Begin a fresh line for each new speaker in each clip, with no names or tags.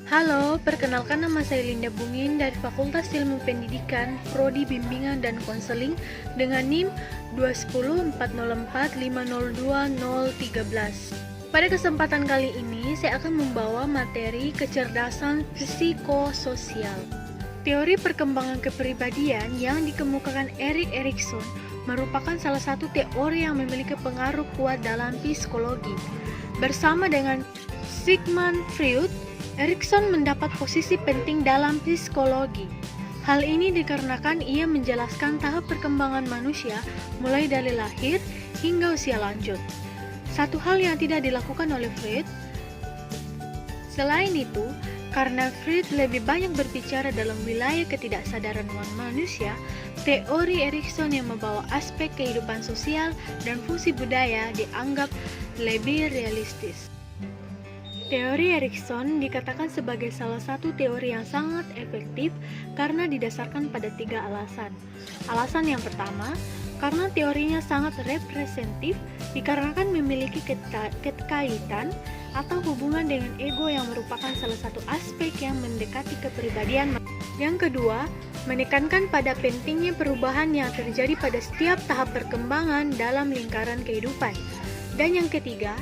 Halo, perkenalkan nama saya Linda Bungin dari Fakultas Ilmu Pendidikan, Prodi Bimbingan dan Konseling dengan NIM 2104504502013. Pada kesempatan kali ini, saya akan membawa materi kecerdasan psikososial. Teori perkembangan kepribadian yang dikemukakan Erik Erikson merupakan salah satu teori yang memiliki pengaruh kuat dalam psikologi. Bersama dengan Sigmund Freud, Erikson mendapat posisi penting dalam psikologi. Hal ini dikarenakan ia menjelaskan tahap perkembangan manusia mulai dari lahir hingga usia lanjut. Satu hal yang tidak dilakukan oleh Freud. Selain itu, karena Freud lebih banyak berbicara dalam wilayah ketidaksadaran manusia, teori Erikson yang membawa aspek kehidupan sosial dan fungsi budaya dianggap lebih realistis. Teori Erikson dikatakan sebagai salah satu teori yang sangat efektif karena didasarkan pada 3 alasan. Alasan yang pertama, karena teorinya sangat representatif dikarenakan memiliki kekaitan atau hubungan dengan ego yang merupakan salah satu aspek yang mendekati kepribadian. Yang kedua, menekankan pada pentingnya perubahan yang terjadi pada setiap tahap perkembangan dalam lingkaran kehidupan. Dan yang ketiga,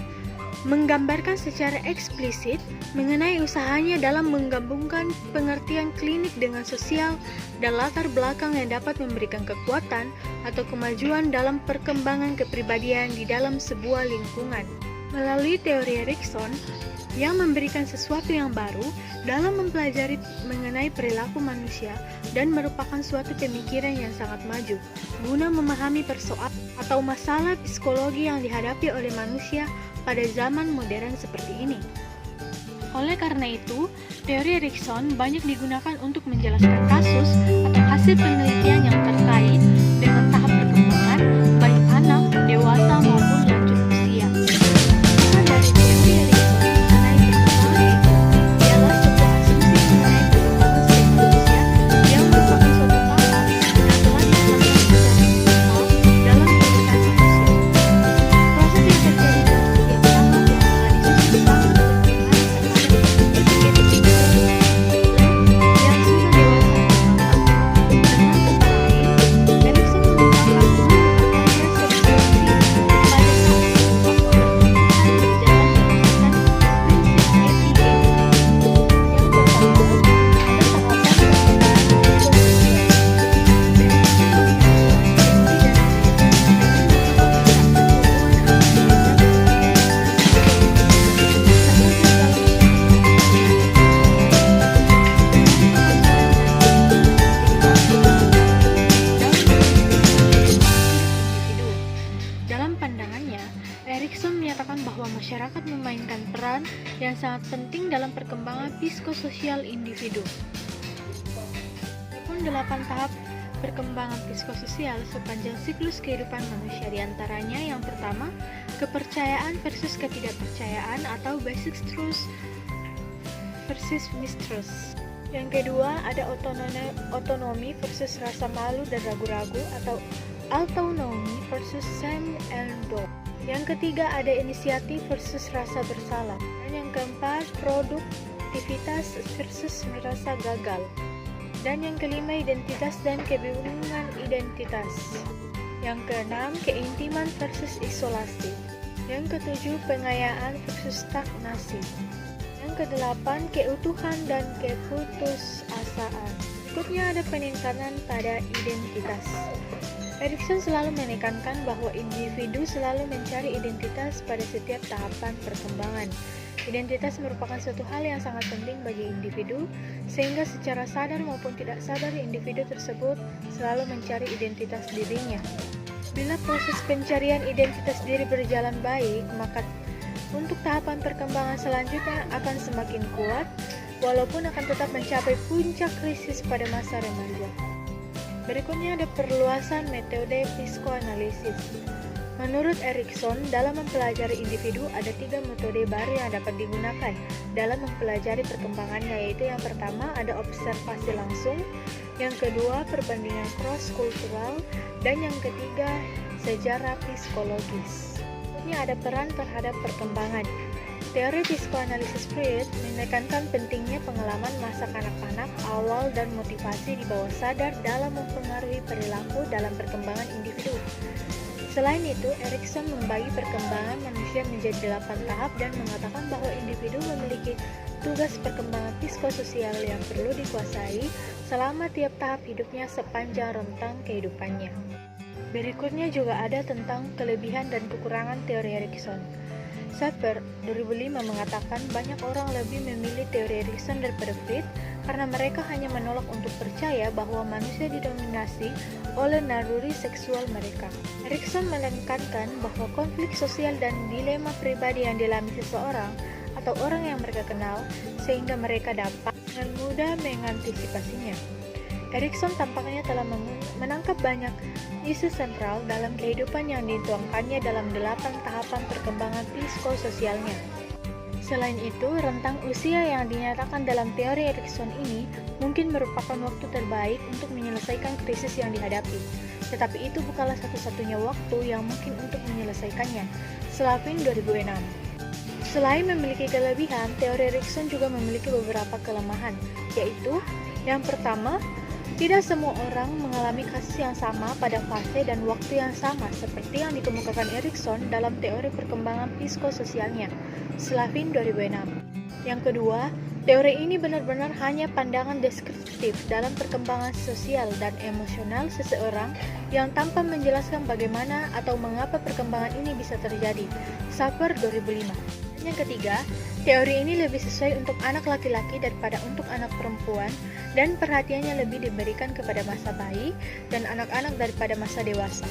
menggambarkan secara eksplisit mengenai usahanya dalam menggabungkan pengertian klinik dengan sosial dan latar belakang yang dapat memberikan kekuatan atau kemajuan dalam perkembangan kepribadian di dalam sebuah lingkungan. Melalui teori Erikson yang memberikan sesuatu yang baru dalam mempelajari mengenai perilaku manusia dan merupakan suatu pemikiran yang sangat maju guna memahami persoalan atau masalah psikologi yang dihadapi oleh manusia pada zaman modern seperti ini. Oleh karena itu, teori Erikson banyak digunakan untuk menjelaskan kasus atau hasil penelitian yang terkait dengan tahap perkembangan baik anak, dewasa maupun lanjut usia. Karena dari teori Erikson mengenai perkembangan itu ialah sebuah asumsi mengenai perkembangan psikologi yang merupakan suatu tahap yang telah dilakukan secara normal dalam kehidupan manusia. Proses yang terjadi dalam setiap tahap yang telah disusun tahap Erikson menyatakan bahwa masyarakat memainkan peran yang sangat penting dalam perkembangan psikososial individu. Adapun 8 tahap perkembangan psikososial sepanjang siklus kehidupan manusia, diantaranya yang pertama, kepercayaan versus ketidakpercayaan atau basic truth versus mistrust. Yang kedua, ada otonomi versus rasa malu dan ragu-ragu atau autonomy versus shame and doubt. Yang ketiga, ada inisiatif versus rasa bersalah. Dan yang keempat, produktivitas versus merasa gagal. Dan yang kelima, identitas dan kebingungan identitas. Yang keenam, keintiman versus isolasi. Yang ketujuh, pengayaan versus stagnasi. Yang kedelapan, keutuhan dan keputusasaan. Berikutnya ada penekanan pada identitas. Erikson selalu menekankan bahwa individu selalu mencari identitas pada setiap tahapan perkembangan. Identitas merupakan suatu hal yang sangat penting bagi individu, sehingga secara sadar maupun tidak sadar individu tersebut selalu mencari identitas dirinya. Bila proses pencarian identitas diri berjalan baik, maka untuk tahapan perkembangan selanjutnya akan semakin kuat, walaupun akan tetap mencapai puncak krisis pada masa remaja. Berikutnya ada perluasan metode psikoanalisis. Menurut Erikson, dalam mempelajari individu ada 3 metode baru yang dapat digunakan dalam mempelajari perkembangannya, yaitu yang pertama ada observasi langsung, yang kedua perbandingan cross-kultural, dan yang ketiga sejarah psikologis. Ini ada peran terhadap perkembangan. Teori psikoanalisis Freud menekankan pentingnya pengalaman masa kanak-kanak awal dan motivasi di bawah sadar dalam mempengaruhi perilaku dalam perkembangan individu. Selain itu, Erikson membagi perkembangan manusia menjadi 8 tahap dan mengatakan bahwa individu memiliki tugas perkembangan psikososial yang perlu dikuasai selama tiap tahap hidupnya sepanjang rentang kehidupannya. Berikutnya juga ada tentang kelebihan dan kekurangan teori Erikson. Saper 2005 mengatakan banyak orang lebih memilih teori Erikson daripada Freud karena mereka hanya menolak untuk percaya bahwa manusia didominasi oleh naluri seksual mereka. Erikson menekankan bahwa konflik sosial dan dilema pribadi yang dialami seseorang atau orang yang mereka kenal sehingga mereka dapat dengan mudah mengantisipasinya. Erikson tampaknya telah menangkap banyak isu sentral dalam kehidupan yang dituangkannya dalam 8 tahapan perkembangan psikososialnya. Selain itu, rentang usia yang dinyatakan dalam teori Erikson ini mungkin merupakan waktu terbaik untuk menyelesaikan krisis yang dihadapi. Tetapi itu bukanlah satu-satunya waktu yang mungkin untuk menyelesaikannya. Slavin 2006. Selain memiliki kelebihan, teori Erikson juga memiliki beberapa kelemahan, yaitu yang pertama, tidak semua orang mengalami kasus yang sama pada fase dan waktu yang sama seperti yang dikemukakan Erikson dalam teori perkembangan psikososialnya, Slavin 2006. Yang kedua, teori ini benar-benar hanya pandangan deskriptif dalam perkembangan sosial dan emosional seseorang yang tanpa menjelaskan bagaimana atau mengapa perkembangan ini bisa terjadi, Saper 2005. Yang ketiga, teori ini lebih sesuai untuk anak laki-laki daripada untuk anak perempuan dan perhatiannya lebih diberikan kepada masa bayi dan anak-anak daripada masa dewasa.